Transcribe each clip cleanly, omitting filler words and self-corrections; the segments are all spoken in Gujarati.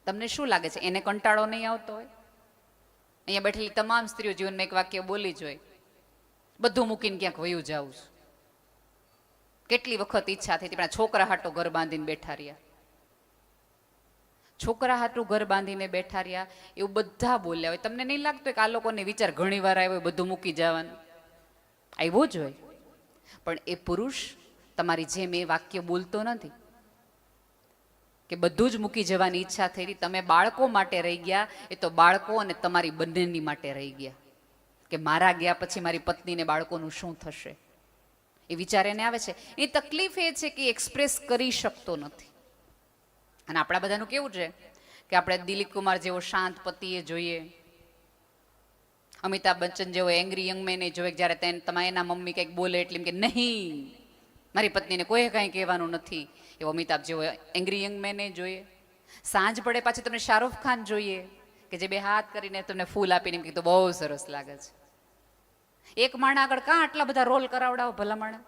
તમને શું લાગે છે એને કંટાળો નહીં આવતો હોય? અહીંયા બેઠેલી તમામ સ્ત્રીઓ જીવનમાં એક વાક્ય બોલી જ હોય, બધું મૂકીને ક્યાંક વયું જાઉં છું. કેટલી વખત ઈચ્છા થઈ હતી પણ છોકરા હાટો ઘર બાંધીને બેઠા રહ્યા, છોકરા હાટું ઘર બાંધીને બેઠા રહ્યા, એવું બધા બોલ્યા હોય. તમને નહીં લાગતું કે આ લોકોને વિચાર ઘણી વાર આવ્યો બધું મૂકી જવાનું? આવ્યો જ હોય. પણ એ પુરુષ તમારી જેમ એ વાક્ય બોલતો નથી કે બધું જ મૂકી જવાની ઈચ્છા થઈ રહી. તમે બાળકો માટે રહી ગયા, એ તો બાળકો અને તમારી બંનેની માટે રહી ગયા કે મારા ગયા પછી મારી પત્નીને બાળકોનું શું થશે, એ વિચાર એને આવે છે. એ તકલીફ એ છે કે એક્સપ્રેસ કરી શકતો નથી. અને આપણા બધાનું કેવું છે કે આપણે દિલીપ કુમાર જેવો શાંત પતિએ જોઈએ, અમિતાભ બચ્ચન જેવો એંગ્રી યંગ મેને જોઈએ, જ્યારે તમારે એના મમ્મી કંઈક બોલે એટલે કે નહીં મારી પત્નીને કોઈ કાંઈ કહેવાનું નથી, એવો અમિતાભ જેવો એંગ્રી યંગ મેને જોઈએ. સાંજ પડે પાછી તમને શાહરૂખ ખાન જોઈએ કે જે બે હાથ કરીને તમને ફૂલ આપીને કીધું બહુ સરસ લાગે છે. એક માણા આગળ કાં આટલા બધા રોલ કરાવડાવો ભલા માણા?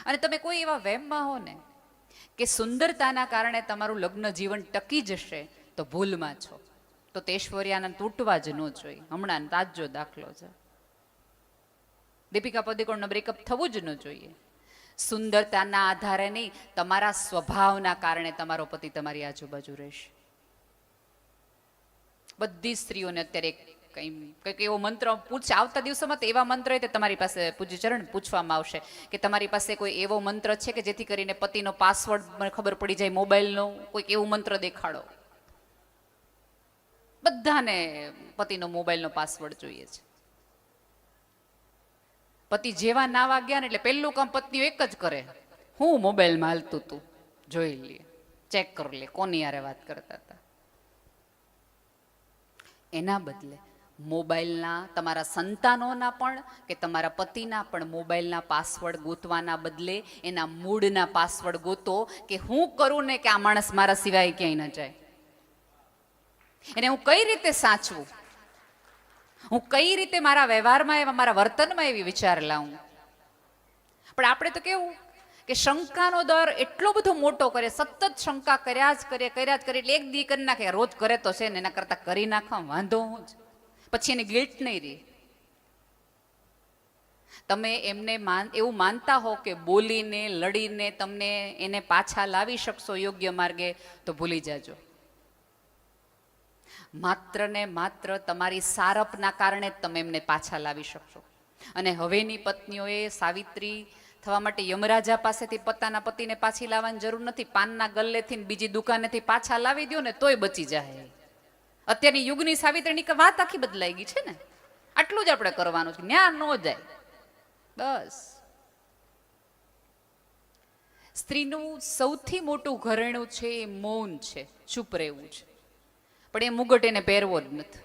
અને તમે કોઈ એવા વહેમમાં હો ને કે સુંદરતાના કારણે તમારું લગ્ન જીવન ટકી જશે તો ભૂલમાં છો. તો તે ઐશ્વર્યાને તૂટવા જ ન જોઈએ. હમણાં તાજો દાખલો છે, દીપિકા પદુકોણનું બ્રેકઅપ થવું જ ન જોઈએ. સુંદરતાના આધારે નહીં, તમારા સ્વભાવના કારણે તમારો પતિ તમારી આજુબાજુ રહેશે. બધી સ્ત્રીઓને અત્યારે કંઈક એવો મંત્ર પૂછે, આવતા દિવસોમાં તો એવા મંત્ર તે તમારી પાસે પૂજ્ય ચરણ પૂછવામાં આવશે કે તમારી પાસે કોઈ એવો મંત્ર છે કે જેથી કરીને પતિનો પાસવર્ડ મને ખબર પડી જાય, મોબાઈલનો કોઈક એવું મંત્ર દેખાડો. બધાને પતિનો મોબાઈલનો પાસવર્ડ જોઈએ છે. પતિ જેવા નાવા ગયા ને એટલે પહેલું કામ પત્નીઓ એક જ કરે, હું મોબાઈલમાં હાલતું તું જોઈ લે, ચેક કરી લે કોની યારે વાત કરતા હતા. એના બદલે મોબાઈલના તમારા સંતાનોના પણ કે તમારા પતિના પણ મોબાઈલના પાસવર્ડ ગોતવાના બદલે એના મૂળના પાસવર્ડ ગોતો કે હું કરું ને કે આ માણસ મારા સિવાય ક્યાંય ન જાય, એને હું કઈ રીતે સાચવું, હું કઈ રીતે મારા વ્યવહારમાં મારા વર્તનમાં એવી વિચાર લાવું. પણ આપણે તો કેવું કે શંકાનો દર એટલો બધો મોટો કરે, સતત શંકા કર્યા જ કરે એટલે એક દી કરી નાખે, રોજ કરે તો છે ને એના કરતા કરી નાખવા વાંધો હું જ, પછી એની ગિલ્ટ નહીં રહી. તમે એમને એવું માનતા હો કે બોલીને લડીને તમને એને પાછા લાવી શકશો યોગ્ય માર્ગે, તો ભૂલી જાજો. માત્ર ને માત્ર તમારી સારપના કારણે જ તમે એમને પાછા લાવી શકશો. અને હવેની પત્નીઓએ સાવિત્રી થવા માટે યમરાજા પાસેથી પોતાના પતિને પાછી લાવવાની જરૂર નથી. પાનના ગલ્લેથી બીજી દુકાનેથી પાછા લાવી દો ને તોય બચી જાય. અત્યારની યુગની સાવિત્રીની વાત આખી બદલાઈ ગઈ છે ને. આટલું જ આપણે કરવાનું છે, ન્યા ન જાય બસ. સ્ત્રીનું સૌથી મોટું ઘરેણું છે એ મૌન છે, ચૂપ રહેવું છે. પણ એ મુગટ એને પહેરવો જ નથી.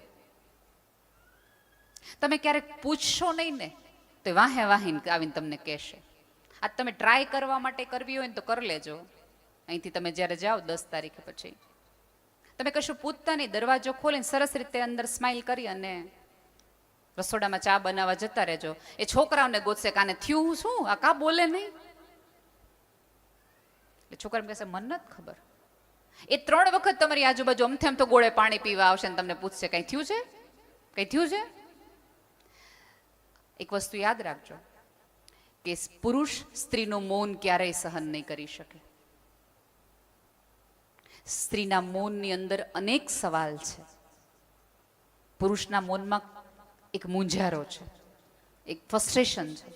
તમે ક્યારેક પૂછશો નહીં ને તો વાહે વાહીને આવીને તમને કહેશે. આ તમે ટ્રાય કરવા માટે કરવી હોય ને તો કરી લેજો. અહીંથી તમે જ્યારે જાઓ 10 તારીખે પછી તમે કશું પૂછતા નહીં, દરવાજો ખોલીને સરસ રીતે અંદર સ્માઇલ કરી અને રસોડામાં ચા બનાવવા જતા રહેજો. એ છોકરાઓને ગોતશે કાને થયું શું, આ કા બોલે નહીં. એટલે છોકરા કહેશે મને નથી ખબર. એ 3 વખત તમારી આજુબાજુ અમથે તો ગોળે પાણી પીવા આવશે ને તમને પૂછશે કઈ થયું છે, કઈ થયું છે. એક વસ્તુ યાદ રાખજો કે પુરુષ સ્ત્રીનું મૌન ક્યારેય સહન નહીં કરી શકે. સ્ત્રીના મૌનની અંદર અનેક સવાલ છે. પુરુષના મૌનમાં એક મૂંઝારો છે, એક ફ્રસ્ટ્રેશન છે.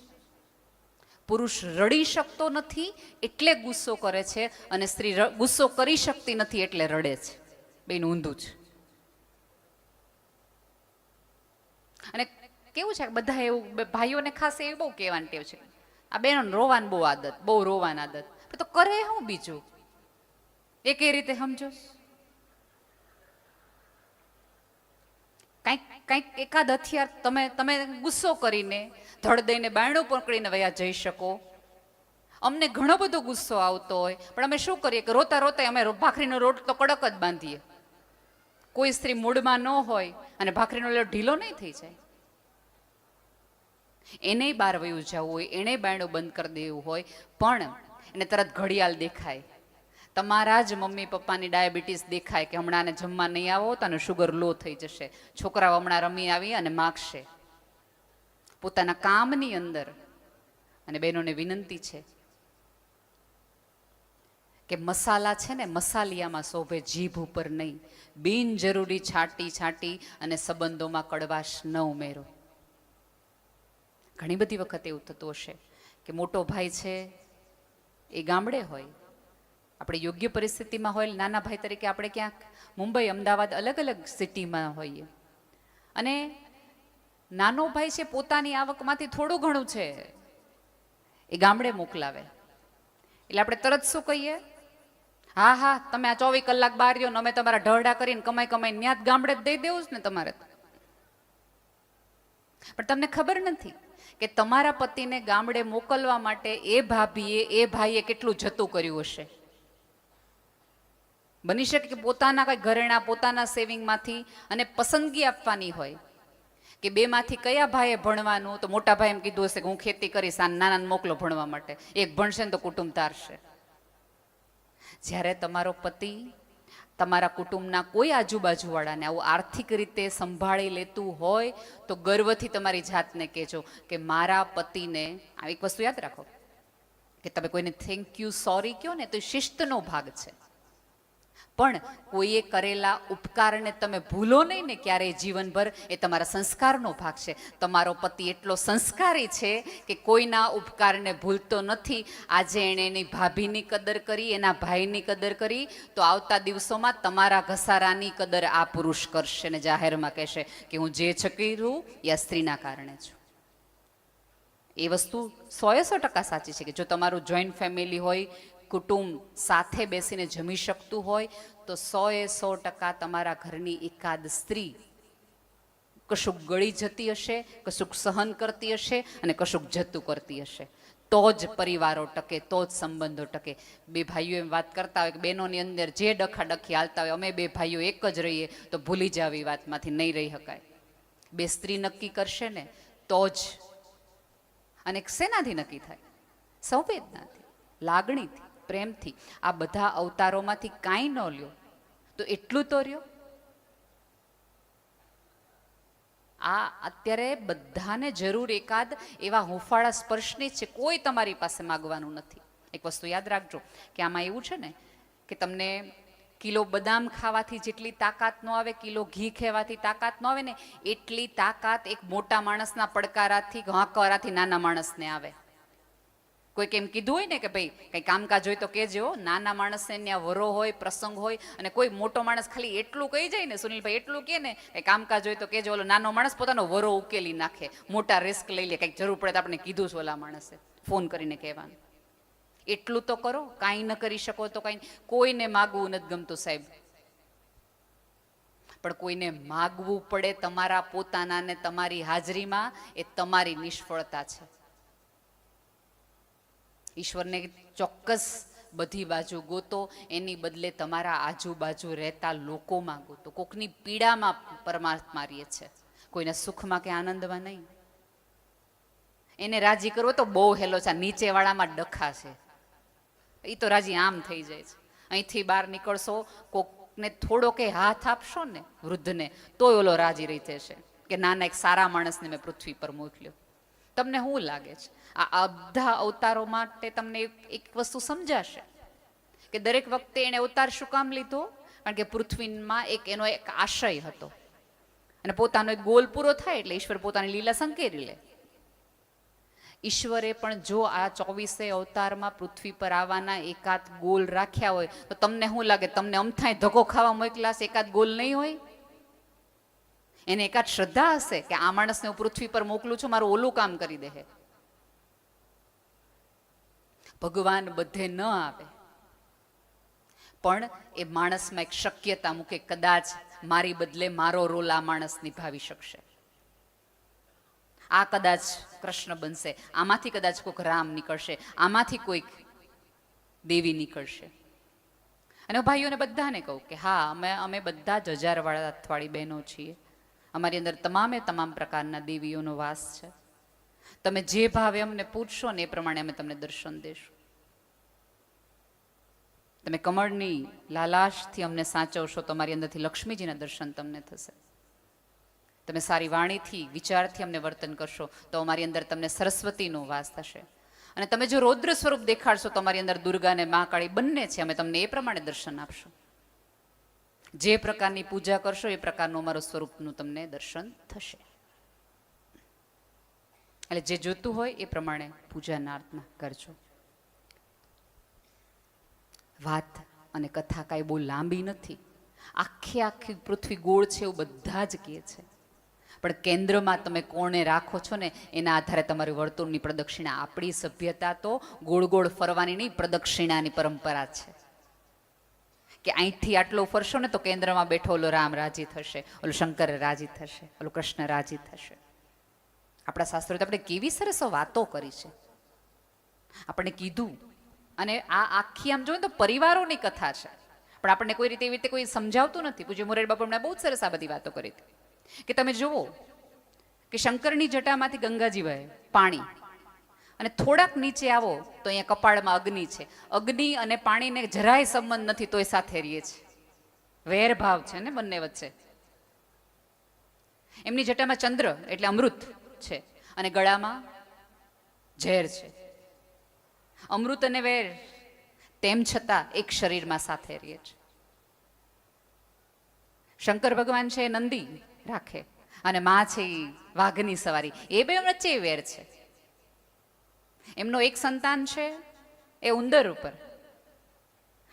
પુરુષ રડી શકતો નથી એટલે ગુસ્સો કરે છે અને સ્ત્રી ગુસ્સો કરી શકતી નથી એટલે રડે છે. બેનું ઊંધું છે. અને કેવું છે બધા એવું ભાઈઓને ખાસ એવું બહુ કહેવાની ટેવ છે, આ બહેનો રોવાની બહુ આદત, બહુ રોવાની આદત. તો કરે હું બીજું એ કઈ રીતે સમજો. કંઈક એકાદ હથિયાર તમે ગુસ્સો કરીને ધડ દઈને બાયણું પકડીને વયા જઈ શકો. અમને ઘણો બધો ગુસ્સો આવતો હોય પણ અમે શું કરીએ કે રોતા રોતા અમે ભાખરીનો રોટ તો કડક જ બાંધીએ. કોઈ સ્ત્રી મૂડમાં ન હોય અને ભાખરીનો લોટ ઢીલો નહીં થઈ જાય. એને બહાર વયું જવું હોય, એને બાયણું બંધ કરી દેવું હોય પણ એને તરત ઘડિયાળ દેખાય, તમારા જ મમ્મી પપ્પાની ડાયાબિટીસ દેખાય કે હમણાં આને જમવા નહીં આવો તો શુગર લો થઈ જશે. છોકરાઓ હમણાં રમી આવી અને માગશે. પોતાના કામની અંદર. અને બહેનોને વિનંતી છે કે મસાલા છે ને મસાલિયામાં શોભે, જીભ ઉપર નહીં. બિનજરૂરી છાંટી અને સંબંધોમાં કડવાશ ન ઉમેરો. ઘણી બધી વખત એવું થતું હશે કે મોટો ભાઈ છે એ ગામડે હોય, આપણે યોગ્ય પરિસ્થિતિમાં હોય, નાના ભાઈ તરીકે આપણે ક્યાંક મુંબઈ, અમદાવાદ, અલગ અલગ સિટીમાં હોઈએ, અને નાનો ભાઈ છે પોતાની આવકમાંથી થોડું ઘણું છે એ ગામડે મોકલાવે. એટલે આપણે તરત શું કહીએ? હા હા, તમે આ 24 કલાક બહાર રહ્યો ને અમે તમારા ઢળડા કરીને કમાઈ ત્યાં જ ગામડે જ દઈ દેવું જ ને તમારે. પણ તમને ખબર નથી કે તમારા પતિને ગામડે મોકલવા માટે એ ભાઈએ કેટલું જતું કર્યું હશે. બની શકે કે પોતાના કઈ ઘરેણા, પોતાના સેવિંગમાંથી અને પસંદગી આપવાની હોય કે બેમાંથી કયા ભાઈએ ભણવાનું, તો મોટા ભાઈ એમ કીધું હશે કે હું ખેતી કરીશ, આ નાનાને મોકલો ભણવા માટે, એક ભણશે ને તો કુટુંબ તારશે. જ્યારે તમારો પતિ તમારા કુટુંબના કોઈ આજુબાજુવાળાને આવું આર્થિક રીતે સંભાળી લેતું હોય તો ગર્વથી તમારી જાતને કહેજો કે મારા પતિને. આ એક વસ્તુ યાદ રાખો કે તમે કોઈને થેન્ક યુ, સોરી કહો ને તો એ શિસ્તનો ભાગ છે, પણ કોઈએ કરેલા ઉપકારને તમે ભૂલો નહીં ને ક્યારેય જીવનભર, એ તમારા સંસ્કારનો ભાગ છે. તમારો પતિ એટલો સંસ્કારી છે કે કોઈના ઉપકારને ભૂલતો નથી. આજે એણે એની ભાભીની કદર કરી, એના ભાઈની કદર કરી, તો આવતા દિવસોમાં તમારા ઘસારાની કદર આ પુરુષ કરશે ને જાહેરમાં કહેશે કે હું જે છકી છું એ આ સ્ત્રીના કારણે છું. એ વસ્તુ 100% સાચી છે કે જો તમારું જોઈન્ટ ફેમિલી હોય, કુટુંબ સાથે બેસીને જમી શકતું હોય, તો 100% તમારા ઘરની એકાદ સ્ત્રી કશુંક ગળી જતી હશે, કશુંક સહન કરતી હશે અને કશુંક જતું કરતી હશે. તો જ પરિવારો ટકે, તો જ સંબંધો ટકે. બે ભાઈઓ એમ વાત કરતા હોય કે બહેનોની અંદર જે ડખાડખી હાલતા હોય, અમે બે ભાઈઓ એક જ રહીએ, તો ભૂલી જાવ એ વાતમાંથી, નહીં રહી શકાય. બે સ્ત્રી નક્કી કરશે ને તો જ. અને શેનાથી નક્કી થાય? સંવેદનાથી, લાગણીથી, પ્રેમથી. આ બધા અવતારોમાંથી કાંઈ ન લ્યો તો એટલું તો રહ્યો. આ અત્યારે બધાને જરૂર એકાદ એવા હુંફાળા સ્પર્શની છે, કોઈ તમારી પાસે માગવાનું નથી. એક વસ્તુ યાદ રાખજો કે આમાં એવું છે ને કે તમને કિલો બદામ ખાવાથી જેટલી તાકાત ન આવે, કિલો ઘી ખેવાથી તાકાત ન આવે ને, એટલી તાકાત એક મોટા માણસના પડકારાથી, હાંકવાથી નાના માણસને આવે. કોઈક એમ કીધું હોય ને કે ભાઈ કંઈ કામકાજ હોય તો કહેજો. નાના માણસને ત્યાં વરો હોય, પ્રસંગ હોય, અને કોઈ મોટો માણસ ખાલી એટલું કહી જાય ને, સુનિલભાઈ એટલું કહે ને કે કામકાજ હોય તો કહેજો, ઓલો નાનો માણસ પોતાનો વરો ઉકેલી નાખે, મોટા રિસ્ક લઈ લે. કંઈક જરૂર પડે તો આપણે કીધું છે ઓલા માણસે, ફોન કરીને કહેવાનું. એટલું તો કરો. કાંઈ ન કરી શકો તો કાંઈ. કોઈને માગવું નથી ગમતું સાહેબ, પણ કોઈને માગવું પડે તમારા પોતાનાને તમારી હાજરીમાં, એ તમારી નિષ્ફળતા છે. ઈશ્વરને ચોક્કસ બધી બાજુ ગોતો, એની બદલે તમારા આજુબાજુ રહેતા લોકોમાં ગોતો. કોકની પીડામાં પરમાત્મા રહે છે, કોઈના સુખમાં કે આનંદમાં નહીં. એને રાજી કરવો તો બહુ હેલો છે. નીચેવાળામાં ડખા છે, એ તો રાજી આમ થઈ જાય છે. અહીંથી બહાર નીકળશો, કોકને થોડો કે હાથ આપશો ને વૃદ્ધને, તોય ઓલો રાજી રહી જશે કે નાના એક સારા માણસને મેં પૃથ્વી પર મોકલ્યો. તમને શું લાગે છે આ બધા અવતારો માટે તમને એક વસ્તુ સમજાશે કે દરેક વખતે એણે અવતાર શું કામ લીધો? કારણ કે પૃથ્વીમાં એનો એક આશય હતો, અને પોતાનો એક ગોલ પૂરો થાય એટલે ઈશ્વર પોતાની લીલા સંકેરી લે. ઈશ્વરે પણ જો આ 24 અવતારમાં પૃથ્વી પર આવવાના એકાદ ગોલ રાખ્યા હોય, તો તમને શું લાગે તમને અમથાય ધક્કો ખાવા મોકલા એકાદ ગોલ નહીં હોય? એને એકાદ શ્રદ્ધા હશે કે આ માણસને હું પૃથ્વી પર મોકલું છું, મારું ઓલું કામ કરી દે. ભગવાન બધે ન આવે, પણ એ માણસમાં એક શક્યતા મૂકે, કદાચ મારી બદલે મારો રોલ આ માણસ નિભાવી શકશે. આ કદાચ કૃષ્ણ બનશે, આમાંથી કદાચ કોઈક રામ નીકળશે, આમાંથી કોઈક દેવી નીકળશે. અને હું ભાઈઓને બધાને કહું કે હા, અમે બધા જ 1000 વાળી બહેનો છીએ. અમારી અંદર તમામ પ્રકારના દેવીઓનો વાસ છે. તમે જે ભાવે અમને પૂછશો ને એ પ્રમાણે અમે તમને દર્શન દેશું. તમે કમળની લાલાશથી અમને સાચવશો તો અમારી અંદરથી લક્ષ્મીજીના દર્શન તમને થશે. તમે સારી વાણીથી વિચારથી અમને વર્તન કરશો તો અમારી અંદર તમને સરસ્વતીનો વાસ થશે. અને તમે જો રૌદ્ર સ્વરૂપ દેખાડશો તો અમારી અંદર દુર્ગા અને મા કાળી બંને છે, અમે તમને એ પ્રમાણે દર્શન આપશું. જે પ્રકારની પૂજા કરશો એ પ્રકારનું અમારું સ્વરૂપનું તમને દર્શન થશે. એટલે જે જોતું હોય એ પ્રમાણે પૂજાના અર્થના કરજો. વાત અને કથા કાંઈ બહુ લાંબી નથી. આખી પૃથ્વી ગોળ છે એવું બધા જ કહે છે, પણ કેન્દ્રમાં તમે કોણે રાખો છો ને એના આધારે તમારી વર્તુળની પ્રદક્ષિણા. આપણી સભ્યતા તો ગોળ ગોળ ફરવાની નહીં, પ્રદક્ષિણાની પરંપરા છે. કે અહીંથી આટલો ફરશો ને તો કેન્દ્રમાં બેઠો ઓલો રામ રાજી થશે, ઓલો શંકર રાજી થશે, ઓલો કૃષ્ણ રાજી થશે. આપણા શાસ્ત્રોએ આપણે કેવી સરસ વાતો કરી છે, આપણને કીધું. અને આ આખી આમ જોઈએ તો પરિવારોની કથા છે, પણ આપણને કોઈ રીતે એવી રીતે કોઈ સમજાવતું નથી. પૂજ્ય મોરારી બાપુ એમણે બહુ જ સરસ આ બધી વાતો કરી હતી કે તમે જુઓ કે શંકરની જટામાંથી ગંગાજી વહે પાણી, અને થોડાક નીચે આવો તો અહીંયા કપાળમાં અગ્નિ છે. અગ્નિ અને પાણીને જરાય સંબંધ નથી તોય સાથે રહીએ છે. વેરભાવ છે ને બંને વચ્ચે. એમની જટામાં ચંદ્ર એટલે અમૃત છે અને ગળામાં ઝેર છે. અમૃત અને વેર તેમ છતાં એક શરીરમાં સાથે રહીએ છે. શંકર ભગવાન છે એ નંદી રાખે અને માં છે એ વાઘની સવારી, એ બે વચ્ચે વેર છે. એમનો એક સંતાન છે એ ઉંદર ઉપર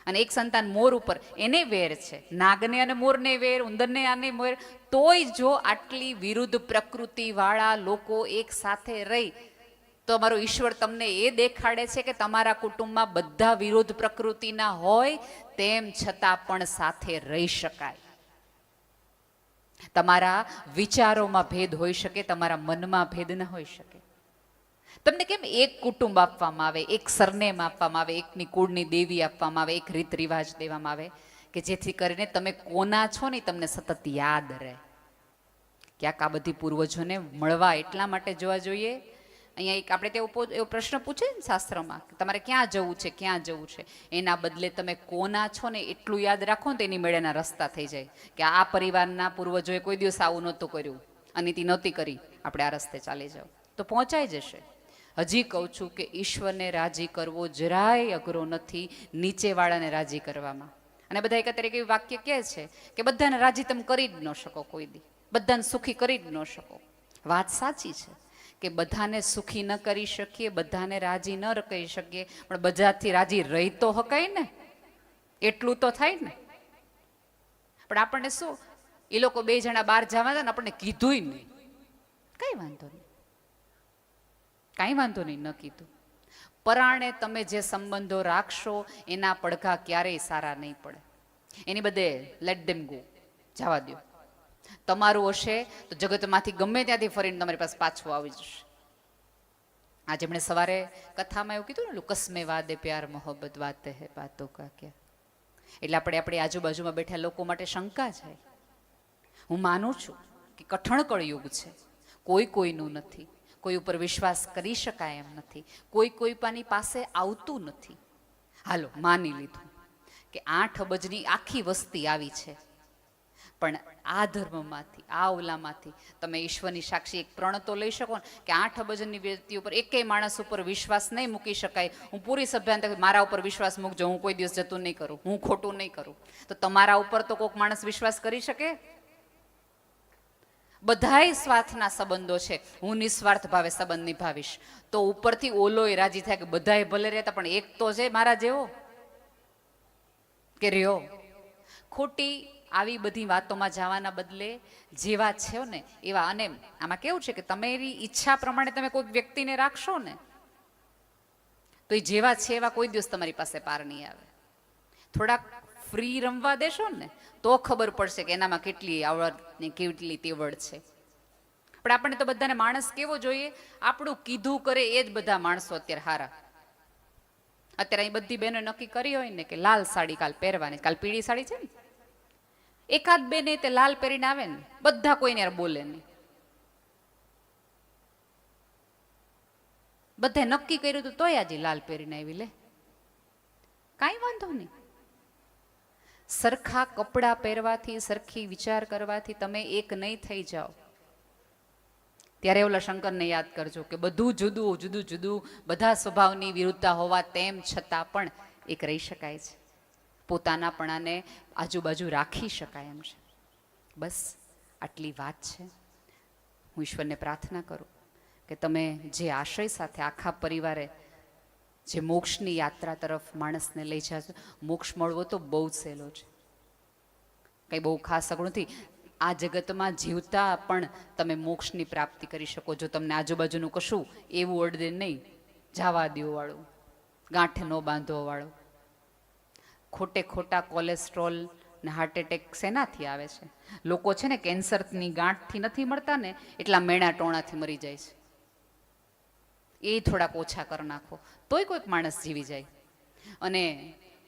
અને એક સંતાન મોર ઉપર, એને વેર છે. નાગને અને મોરને વેર, ઉંદરને આને વેર. તોય જો આટલી વિરુદ્ધ પ્રકૃતિ વાળા લોકો એક સાથે રહી તો અમારો ઈશ્વર તમને એ દેખાડે છે કે તમારા કુટુંબમાં બધા વિરુદ્ધ પ્રકૃતિના હોય તેમ છતાં પણ સાથે રહી શકાય. તમારા વિચારોમાં ભેદ હોઈ શકે, તમારા મનમાં ભેદ ન હોઈ શકે. તમને કેમ એક કુટુંબ આપવામાં આવે, એક સરનેમ આપવામાં આવે, એકની કુળની દેવી આપવામાં આવે, એક રીત રિવાજ દેવામાં આવે કે જેથી કરીને તમે કોના છો ને તમને સતત યાદ રહે. ક્યાંક આ બધી પૂર્વજોને મળવા એટલા માટે જોવા જોઈએ. અહીંયા એક આપણે એવો પ્રશ્ન પૂછે ને શાસ્ત્રમાં કે તમારે ક્યાં જવું છે, ક્યાં જવું છે, એના બદલે તમે કોના છો ને એટલું યાદ રાખો ને તો એની મેળેના રસ્તા થઈ જાય કે આ પરિવારના પૂર્વજોએ કોઈ દિવસ આવું નહોતું કર્યું, અનીતિ નહોતી કરી, આપણે આ રસ્તે ચાલી જાઓ તો પહોંચાઈ જશે. હજી કહું છું કે ઈશ્વરને રાજી કરવો જરાય અઘરો નથી નીચેવાળાને રાજી કરવામાં. અને બધા એક તરીકે વાક્ય કહે છે કે બધાને રાજી તમે કરી જ ન શકો, કોઈ દી બધાને સુખી કરી જ ન શકો. વાત સાચી છે કે બધાને સુખી ન કરી શકીએ, બધાને રાજી ન કરી શકીએ, પણ બધાથી રાજી રહી તો હકાય ને, એટલું તો થાય ને. પણ આપણને શું, એ લોકો બે જણા બહાર જવા હતા ને આપણને કીધું નહીં, કઈ વાંધો નહીં, કાંઈ વાંધો નહીં, ન કીધું. પરાણે તમે જે સંબંધો રાખશો એના પડઘા ક્યારેય સારા નહીં પડે. એની બધે લેટ ધેમ ગો, જવા દો. તમારું હશે તો જગતમાંથી ગમે ત્યાંથી ફરીને તમારી પાસે પાછું આવી જશે. આજે એમણે સવારે કથામાં એવું કીધું ને, કસમે વાદે પ્યાર મોહબ્બત વાતે હે બાતો કા ક્યા. એટલે આપણે આપણી આજુબાજુમાં બેઠા લોકો માટે શંકા છે. હું માનું છું કે કઠણ કળયુગ છે, કોઈ કોઈનું નથી, કોઈ ઉપર વિશ્વાસ કરી શકાય એમ નથી, કોઈ કોઈ પાસે આવતું નથી. હાલો માની લીધું કે 8 અબજની આખી વસ્તી આવી છે, પણ આ ધર્મમાંથી આ ઓલામાંથી તમે ઈશ્વરની સાક્ષી એક પ્રણ તો લઈ શકો ને કે 8 અબજની વ્યક્તિ ઉપર એકેય માણસ ઉપર વિશ્વાસ નહીં મૂકી શકાય. હું પૂરી સભ્યતા મારા ઉપર વિશ્વાસ મૂકજો, હું કોઈ દિવસ જતું નહીં કરું, હું ખોટું નહીં કરું. તો તમારા ઉપર તો કોઈક માણસ વિશ્વાસ કરી શકે? બધાય સ્વાર્થના સંબંધો છે, હું નિસ્વાર્થ ભાવે સંબંધ નિભાવીશ તો ઉપરથી ઓલોય રાજી થાય કે બધાય ભલે રહેતા પણ એક તો છે મારા જેવો કે રહ્યો. ખોટી આવી બધી વાતોમાં જવાના બદલે જેવા છે ને એવા. અને આમાં કેવું છે કે તમારી ઈચ્છા પ્રમાણે તમે કોઈ વ્યક્તિને રાખશો ને તો એ જેવા છે એવા કોઈ દિવસ તમારી પાસે પાર નહીં આવે. થોડાક ફ્રી રમવા દેશો ને તો ખબર પડશે કે એનામાં કેટલી આવડત ને કેટલી તેવડ છે. પણ આપણને તો બધાને માણસ કેવો જોઈએ, આપણું કીધું કરે એ જ બધા માણસો અત્યારે હારા. અત્યારે અહીં બધી બહેનો નક્કી કરી હોય ને કે લાલ સાડી કાલ પહેરવાની, કાલ પીળી સાડી છે ને, એકાદ બેને તે લાલ પહેરીને આવે ને બધા કોઈને યાર બોલે નહીં. બધે નક્કી કર્યું હતું તોય આજે લાલ પહેરીને આવી લે, કાંઈ વાંધો નહીં. સરખા કપડાં પહેરવાથી, સરખી વિચાર કરવાથી તમે એક નહીં થઈ જાઓ. ત્યારે ઓલા શંકરને યાદ કરજો કે બધું જુદું જુદું જુદું, બધા સ્વભાવની વિરુદ્ધતા હોવા તેમ છતાં પણ એક રહી શકાય છે. પોતાનાપણાને આજુબાજુ રાખી શકાય એમ છે. બસ આટલી વાત છે. હું ઈશ્વરને પ્રાર્થના કરું કે તમે જે આશય સાથે આખા પરિવારે જે મોક્ષની યાત્રા તરફ માણસને લઈ જાશો, મોક્ષ મળવો તો બહુ જ સહેલો છે, કંઈ બહુ ખાસ અઘરું નથી. આ જગતમાં જીવતા પણ તમે મોક્ષની પ્રાપ્તિ કરી શકો જો તમને આજુબાજુનું કશું એવું અડદે નહીં, જવા દેવાવાળું, ગાંઠ ન બાંધવાવાળું. ખોટે ખોટા કોલેસ્ટ્રોલ ને હાર્ટ એટેક શેનાથી આવે છે? લોકો છે ને કેન્સરની ગાંઠથી નથી મળતા ને, એટલા મેણા ટોણાથી મરી જાય છે. એ થોડાક ઓછા કરી નાખો તોય કોઈક માણસ જીવી જાય. અને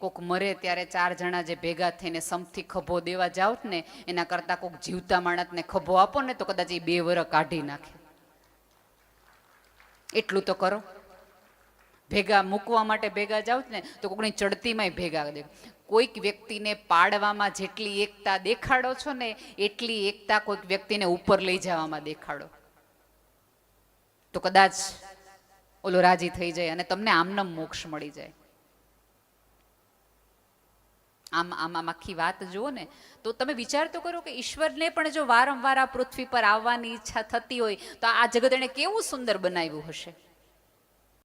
કોક મરે ત્યારે 4 જણા જે ભેગા થઈને સમથી ખભો દેવા જાઓ ને, એના કરતાં કોઈક જીવતા માણસને ખભો આપો ને તો કદાચ એ 2 વર્ષ કાઢી નાખે. એટલું તો કરો. ભેગા મૂકવા માટે ભેગા જાઓ ને તો કોકની ચડતીમાંય ભેગા દે. કોઈક વ્યક્તિને પાડવામાં જેટલી એકતા દેખાડો છો ને, એટલી એકતા કોઈક વ્યક્તિને ઉપર લઈ જવામાં દેખાડો તો કદાચ ઓલો રાજી થઈ જાય અને તમને આમનામ મોક્ષ મળી જાય. આમ આખી વાત જુઓ ને તો તમે વિચાર તો કરો કે ઈશ્વરને પણ જો વારંવાર આ પૃથ્વી પર આવવાની ઈચ્છા થતી હોય તો આ જગત એણે કેવું સુંદર બનાવ્યું હશે.